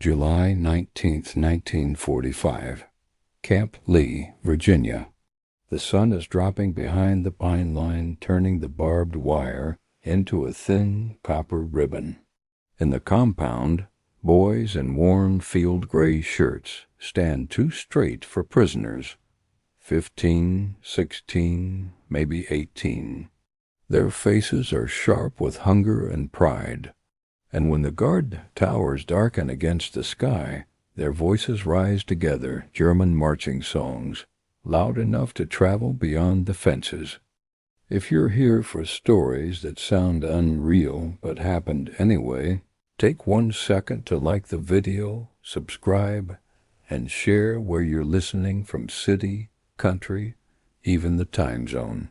July 19th, 1945. Camp Lee, Virginia. The sun is dropping behind the pine line, turning the barbed wire into a thin copper ribbon. In the compound, boys in worn field gray shirts stand too straight for prisoners. 15, 16, maybe 18. Their faces are sharp with hunger and pride, and when the guard towers darken against the sky, their voices rise together, German marching songs, loud enough to travel beyond the fences. If you're here for stories that sound unreal but happened anyway, take 1 second to like the video, subscribe, and share where you're listening from: city, country, even the time zone.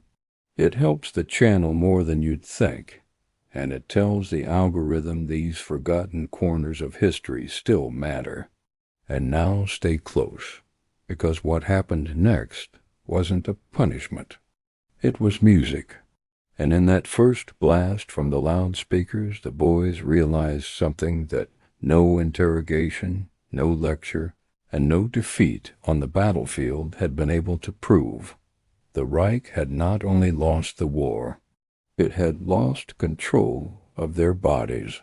It helps the channel more than you'd think, and it tells the algorithm these forgotten corners of history still matter. And now stay close, because what happened next wasn't a punishment. It was music, and in that first blast from the loudspeakers, the boys realized something that no interrogation, no lecture, and no defeat on the battlefield had been able to prove. The Reich had not only lost the war, it had lost control of their bodies.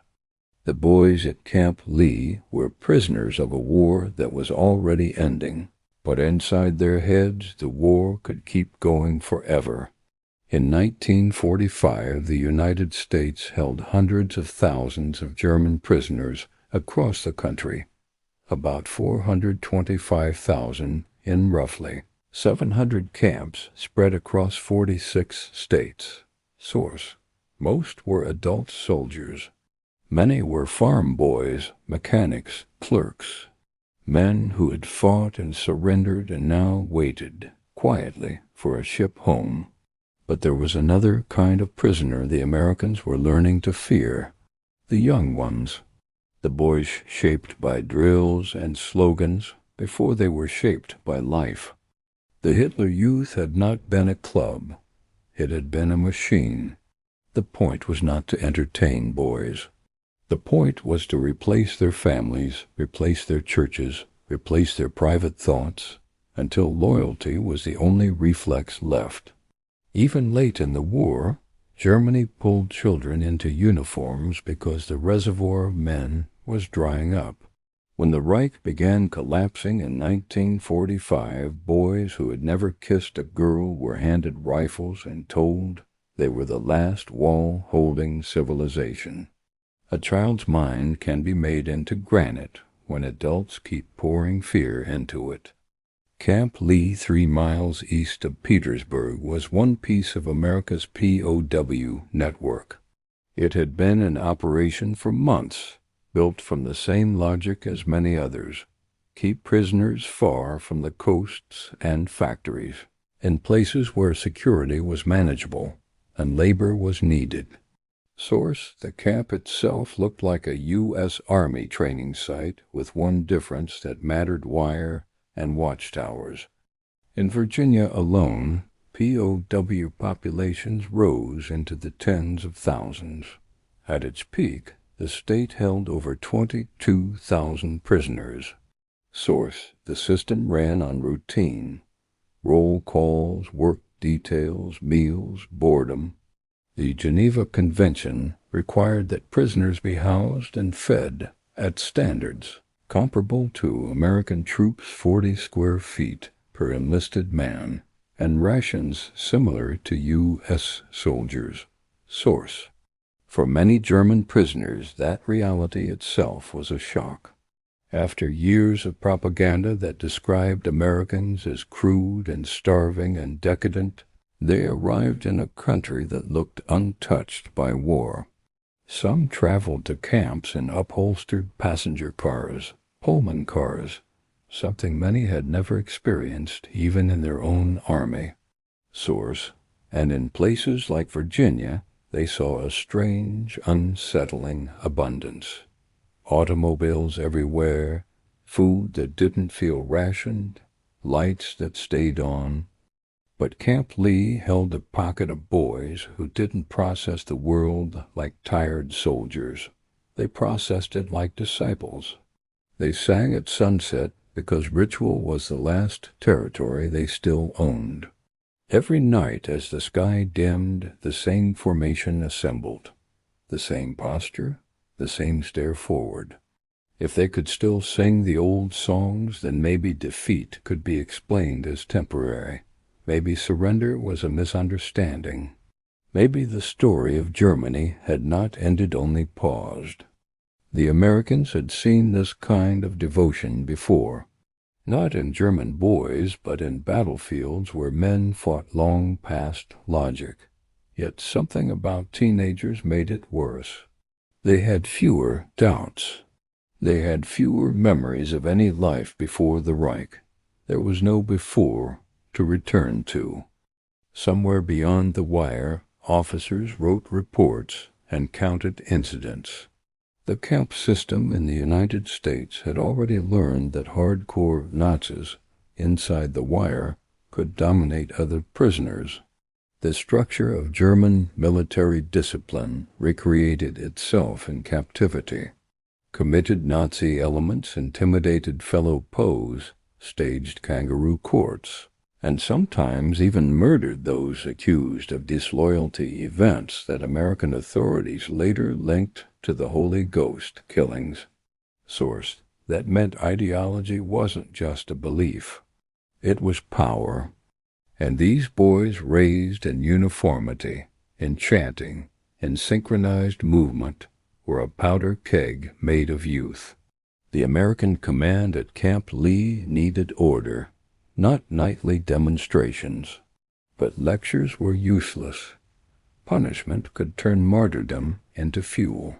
The boys at Camp Lee were prisoners of a war that was already ending, but inside their heads the war could keep going forever. In 1945, the United States held hundreds of thousands of German prisoners across the country, about 425,000 in roughly 700 camps spread across 46 states. Source: most were adult soldiers. Many were farm boys, mechanics, clerks, men who had fought and surrendered and now waited quietly for a ship home. But there was another kind of prisoner the Americans were learning to fear: the young ones. The boys shaped by drills and slogans before they were shaped by life. The Hitler Youth had not been a club. It had been a machine. The point was not to entertain boys. The point was to replace their families, replace their churches, replace their private thoughts, until loyalty was the only reflex left. Even late in the war, Germany pulled children into uniforms because the reservoir of men was drying up. When the Reich began collapsing in 1945, boys who had never kissed a girl were handed rifles and told they were the last wall-holding civilization. A child's mind can be made into granite when adults keep pouring fear into it. Camp Lee, 3 miles east of Petersburg, was one piece of America's POW network. It had been in operation for months, built from the same logic as many others: keep prisoners far from the coasts and factories, in places where security was manageable and labor was needed. Source: the camp itself looked like a U.S. Army training site, with one difference that mattered: wire and watchtowers. In Virginia alone, POW populations rose into the tens of thousands. At its peak, the state held over 22,000 prisoners. Source: the system ran on routine: roll calls, work details, meals, boredom. The Geneva Convention required that prisoners be housed and fed at standards comparable to American troops' 40 square feet per enlisted man, and rations similar to U.S. soldiers. Source: for many German prisoners, that reality itself was a shock. After years of propaganda that described Americans as crude and starving and decadent, they arrived in a country that looked untouched by war. Some traveled to camps in upholstered passenger cars, Pullman cars, something many had never experienced even in their own army. Source: and in places like Virginia, they saw a strange, unsettling abundance. Automobiles everywhere, food that didn't feel rationed, lights that stayed on. But Camp Lee held a pocket of boys who didn't process the world like tired soldiers. They processed it like disciples. They sang at sunset because ritual was the last territory they still owned. Every night as the sky dimmed, the same formation assembled. The same posture, the same stare forward. If they could still sing the old songs, then maybe defeat could be explained as temporary. Maybe surrender was a misunderstanding. Maybe the story of Germany had not ended, only paused. The Americans had seen this kind of devotion before, not in German boys, but in battlefields where men fought long past logic. Yet something about teenagers made it worse. They had fewer doubts. They had fewer memories of any life before the Reich. There was no before to return to. Somewhere beyond the wire, officers wrote reports and counted incidents. The camp system in the United States had already learned that hardcore Nazis inside the wire could dominate other prisoners. The structure of German military discipline recreated itself in captivity. Committed Nazi elements intimidated fellow POs, staged kangaroo courts, and sometimes even murdered those accused of disloyalty, events that American authorities later linked to the Holy Ghost killings. Source: that meant ideology wasn't just a belief. It was power. And these boys raised in uniformity, in chanting, in synchronized movement, were a powder keg made of youth. The American command at Camp Lee needed order, not nightly demonstrations. But lectures were useless. Punishment could turn martyrdom into fuel.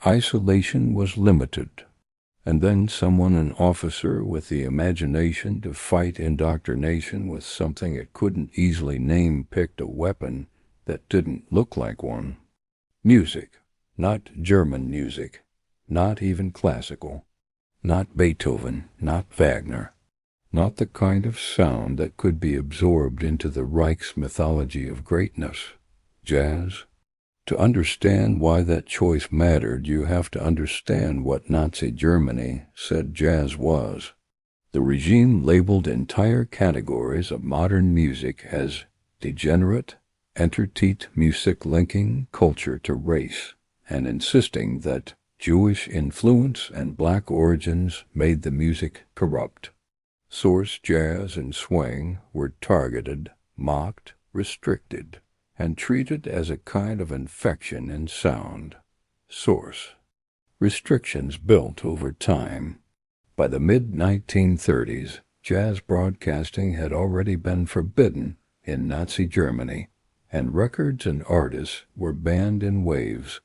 Isolation was limited. And then an officer with the imagination to fight indoctrination with something it couldn't easily name, picked a weapon that didn't look like one. Music, not German music, not even classical, not Beethoven, not Wagner, not the kind of sound that could be absorbed into the Reich's mythology of greatness. Jazz. To understand why that choice mattered, you have to understand what Nazi Germany said jazz was. The regime labeled entire categories of modern music as degenerate, entertainment music linking culture to race, and insisting that Jewish influence and black origins made the music corrupt. Source: jazz and swing were targeted, mocked, restricted, and treated as a kind of infection in sound. Source: restrictions built over time. By the mid-1930s, jazz broadcasting had already been forbidden in Nazi Germany, and records and artists were banned in waves.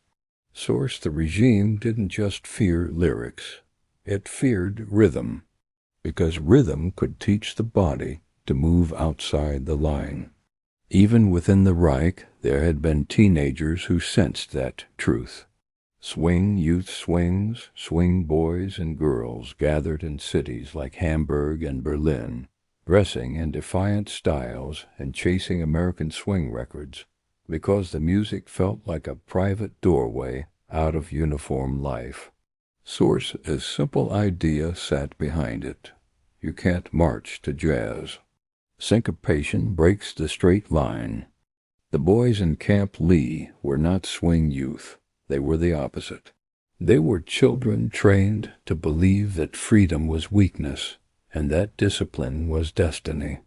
Source: the regime didn't just fear lyrics. It feared rhythm, because rhythm could teach the body to move outside the line. Even within the Reich, there had been teenagers who sensed that truth. Swing youth swings, swing boys and girls gathered in cities like Hamburg and Berlin, dressing in defiant styles and chasing American swing records, because the music felt like a private doorway out of uniform life. Source: a simple idea sat behind it. You can't march to jazz. Syncopation breaks the straight line. The boys in Camp Lee were not swing youth. They were the opposite. They were children trained to believe that freedom was weakness and that discipline was destiny.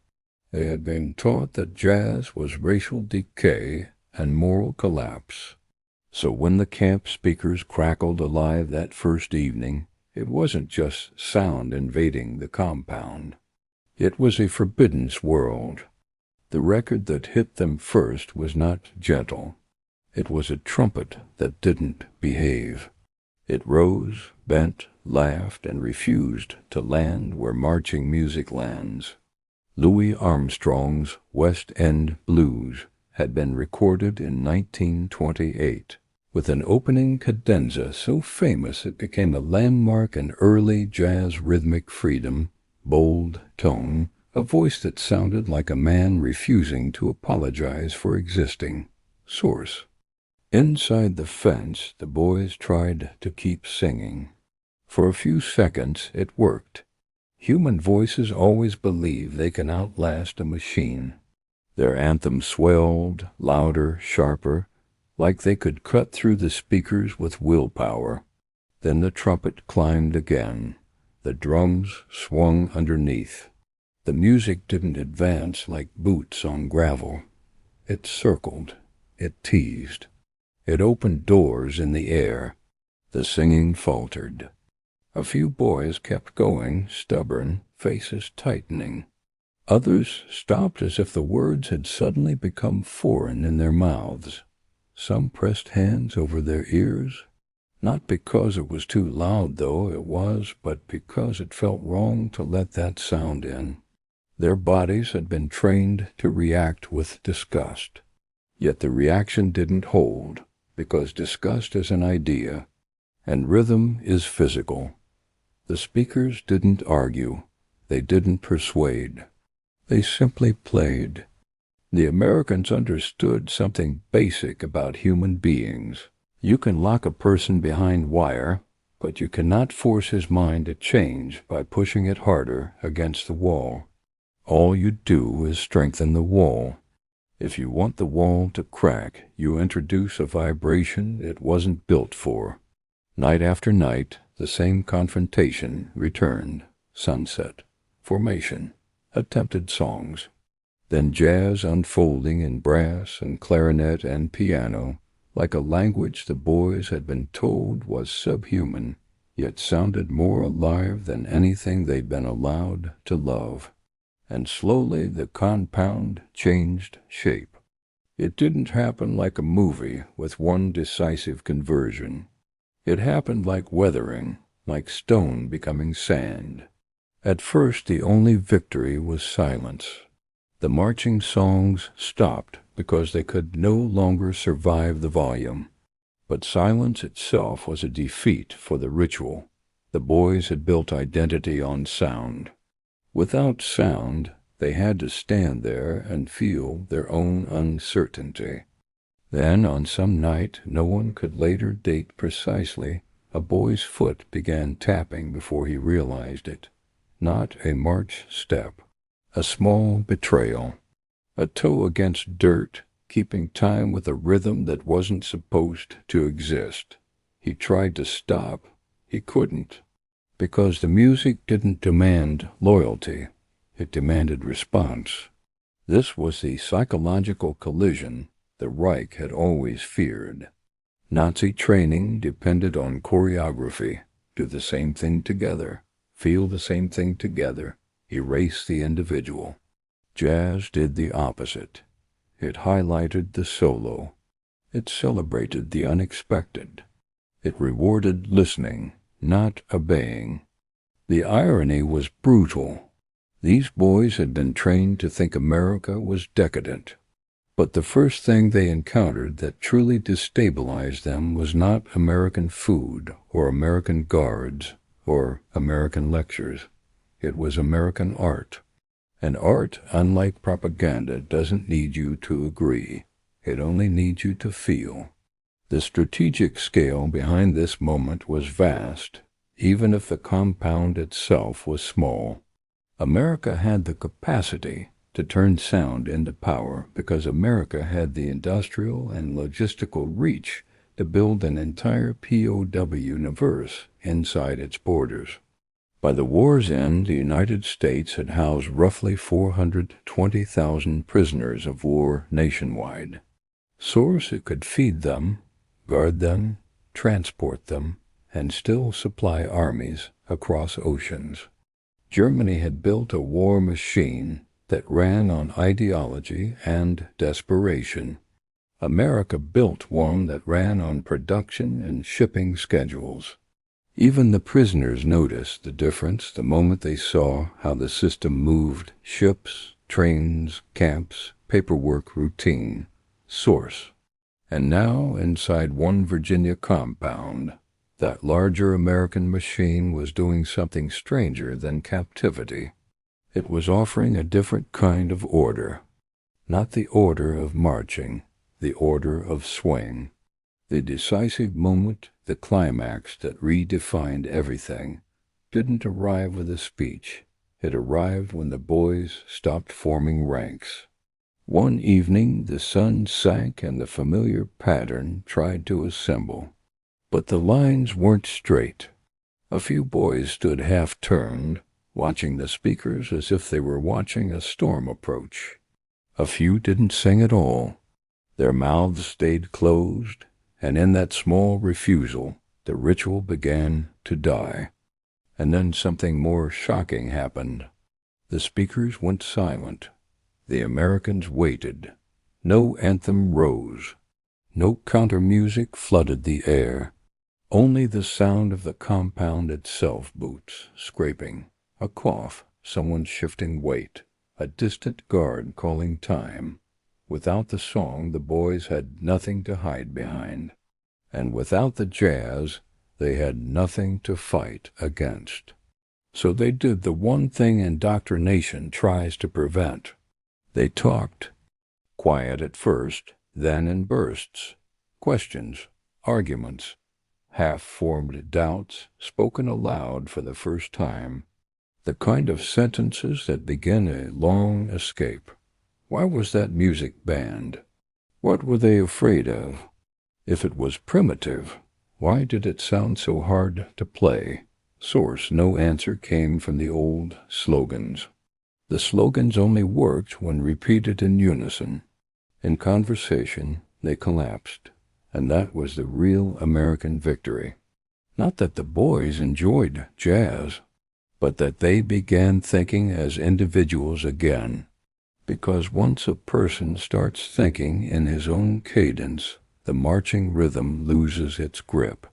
They had been taught that jazz was racial decay and moral collapse. So when the camp speakers crackled alive that first evening, it wasn't just sound invading the compound. It was a forbidden world. The record that hit them first was not gentle. It was a trumpet that didn't behave. It rose, bent, laughed, and refused to land where marching music lands. Louis Armstrong's West End Blues had been recorded in 1928, with an opening cadenza so famous it became a landmark in early jazz rhythmic freedom, bold tone, a voice that sounded like a man refusing to apologize for existing. Source: inside the fence, the boys tried to keep singing. For a few seconds it worked. Human voices always believe they can outlast a machine. Their anthem swelled, louder, sharper, like they could cut through the speakers with willpower. Then the trumpet climbed again. The drums swung underneath. The music didn't advance like boots on gravel. It circled. It teased. It opened doors in the air. The singing faltered. A few boys kept going, stubborn, faces tightening. Others stopped as if the words had suddenly become foreign in their mouths. Some pressed hands over their ears, not because it was too loud, though it was, but because it felt wrong to let that sound in. Their bodies had been trained to react with disgust. Yet the reaction didn't hold, because disgust is an idea, and rhythm is physical. The speakers didn't argue. They didn't persuade. They simply played. The Americans understood something basic about human beings. You can lock a person behind wire, but you cannot force his mind to change by pushing it harder against the wall. All you do is strengthen the wall. If you want the wall to crack, you introduce a vibration it wasn't built for. Night after night, the same confrontation returned. Sunset, formation, attempted songs. Then jazz unfolding in brass and clarinet and piano, like a language the boys had been told was subhuman, yet sounded more alive than anything they'd been allowed to love. And slowly the compound changed shape. It didn't happen like a movie with one decisive conversion. It happened like weathering, like stone becoming sand. At first the only victory was silence. The marching songs stopped because they could no longer survive the volume. But silence itself was a defeat for the ritual. The boys had built identity on sound. Without sound, they had to stand there and feel their own uncertainty. Then, on some night no one could later date precisely, a boy's foot began tapping before he realized it. Not a march step. A small betrayal. A toe against dirt, keeping time with a rhythm that wasn't supposed to exist. He tried to stop. He couldn't. Because the music didn't demand loyalty. It demanded response. This was the psychological collision the Reich had always feared. Nazi training depended on choreography. Do the same thing together. Feel the same thing together. Erase the individual. Jazz did the opposite. It highlighted the solo. It celebrated the unexpected. It rewarded listening, not obeying. The irony was brutal. These boys had been trained to think America was decadent. But the first thing they encountered that truly destabilized them was not American food or American guards or American lectures. It was American art. And art, unlike propaganda, doesn't need you to agree. It only needs you to feel. The strategic scale behind this moment was vast, even if the compound itself was small. America had the capacity to turn sound into power because America had the industrial and logistical reach to build an entire POW universe inside its borders. By the war's end, the United States had housed roughly 420,000 prisoners of war nationwide. Source, it could feed them, guard them, transport them, and still supply armies across oceans. Germany had built a war machine that ran on ideology and desperation. America built one that ran on production and shipping schedules. Even the prisoners noticed the difference the moment they saw how the system moved: ships, trains, camps, paperwork, routine, source. And now, inside one Virginia compound, that larger American machine was doing something stranger than captivity. It was offering a different kind of order. Not the order of marching, the order of swing. The decisive moment, the climax that redefined everything, didn't arrive with a speech. It arrived when the boys stopped forming ranks. One evening the sun sank and the familiar pattern tried to assemble. But the lines weren't straight. A few boys stood half-turned, watching the speakers as if they were watching a storm approach. A few didn't sing at all. Their mouths stayed closed, and in that small refusal, the ritual began to die. And then something more shocking happened. The speakers went silent. The Americans waited. No anthem rose. No counter-music flooded the air. Only the sound of the compound itself, boots scraping, a cough, someone shifting weight, a distant guard calling time. Without the song, the boys had nothing to hide behind. And without the jazz, they had nothing to fight against. So they did the one thing indoctrination tries to prevent. They talked. Quiet at first, then in bursts. Questions, arguments, half-formed doubts spoken aloud for the first time. The kind of sentences that begin a long escape. Why was that music banned? What were they afraid of? If it was primitive, why did it sound so hard to play? Source: no answer came from the old slogans. The slogans only worked when repeated in unison. In conversation, they collapsed, and that was the real American victory. Not that the boys enjoyed jazz, but that they began thinking as individuals again. Because once a person starts thinking in his own cadence, the marching rhythm loses its grip.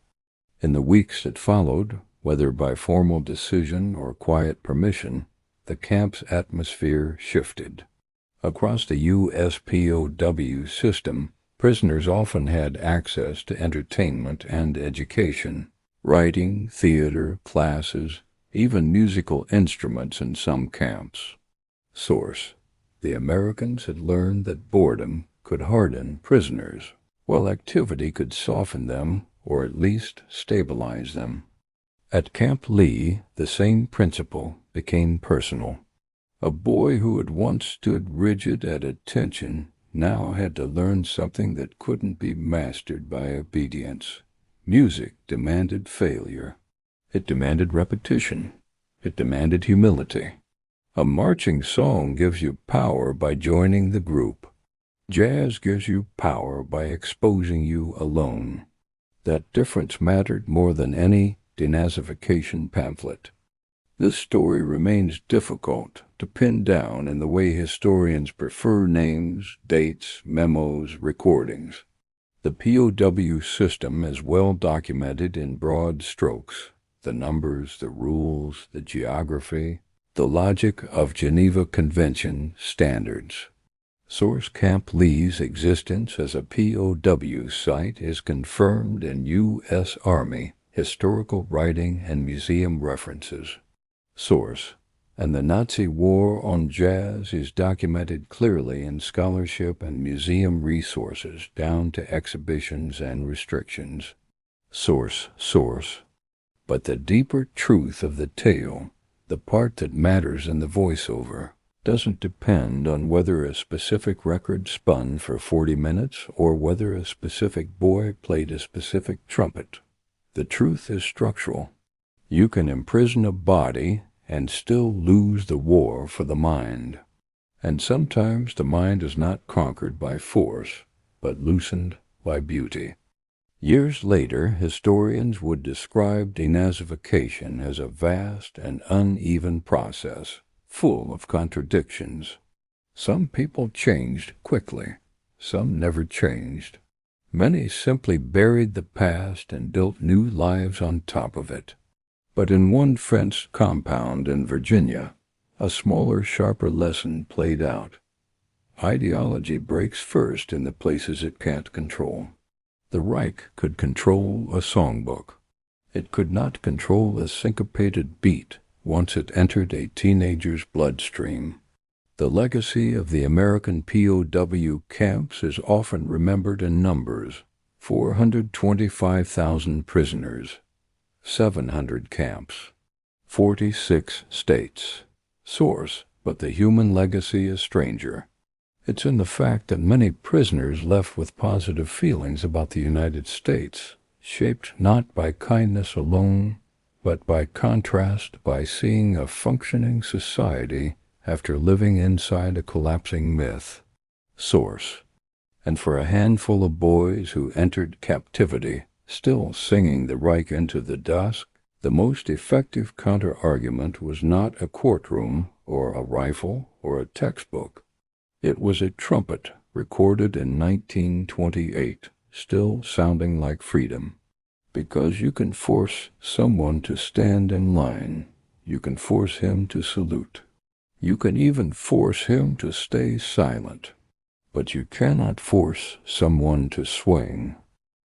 In the weeks that followed, whether by formal decision or quiet permission, the camp's atmosphere shifted. Across the USPOW system, prisoners often had access to entertainment and education, writing, theater, classes, even musical instruments in some camps. Source: the Americans had learned that boredom could harden prisoners, while activity could soften them or at least stabilize them. At Camp Lee, the same principle became personal. A boy who had once stood rigid at attention now had to learn something that couldn't be mastered by obedience. Music demanded failure. It demanded repetition. It demanded humility. A marching song gives you power by joining the group. Jazz gives you power by exposing you alone. That difference mattered more than any denazification pamphlet. This story remains difficult to pin down in the way historians prefer names, dates, memos, recordings. The POW system is well documented in broad strokes: the numbers, the rules, the geography, the logic of Geneva Convention standards. Source: Camp Lee's existence as a POW site is confirmed in U.S. Army historical writing and museum references. Source: and the Nazi war on jazz is documented clearly in scholarship and museum resources down to exhibitions and restrictions. Source: but the deeper truth of the tale, the part that matters in the voiceover, doesn't depend on whether a specific record spun for 40 minutes or whether a specific boy played a specific trumpet. The truth is structural. You can imprison a body and still lose the war for the mind. And sometimes the mind is not conquered by force, but loosened by beauty. Years later, historians would describe denazification as a vast and uneven process, full of contradictions. Some people changed quickly. Some never changed. Many simply buried the past and built new lives on top of it. But in one fenced compound in Virginia, a smaller, sharper lesson played out. Ideology breaks first in the places it can't control. The Reich could control a songbook. It could not control a syncopated beat once it entered a teenager's bloodstream. The legacy of the American POW camps is often remembered in numbers: 425,000 prisoners, 700 camps, 46 states. Source: but the human legacy is stranger. It's in the fact that many prisoners left with positive feelings about the United States, shaped not by kindness alone, but by contrast, by seeing a functioning society after living inside a collapsing myth. Source: and for a handful of boys who entered captivity, still singing the Reich into the dusk, the most effective counter-argument was not a courtroom or a rifle or a textbook. It was a trumpet recorded in 1928, still sounding like freedom. Because you can force someone to stand in line, you can force him to salute. You can even force him to stay silent. But you cannot force someone to swing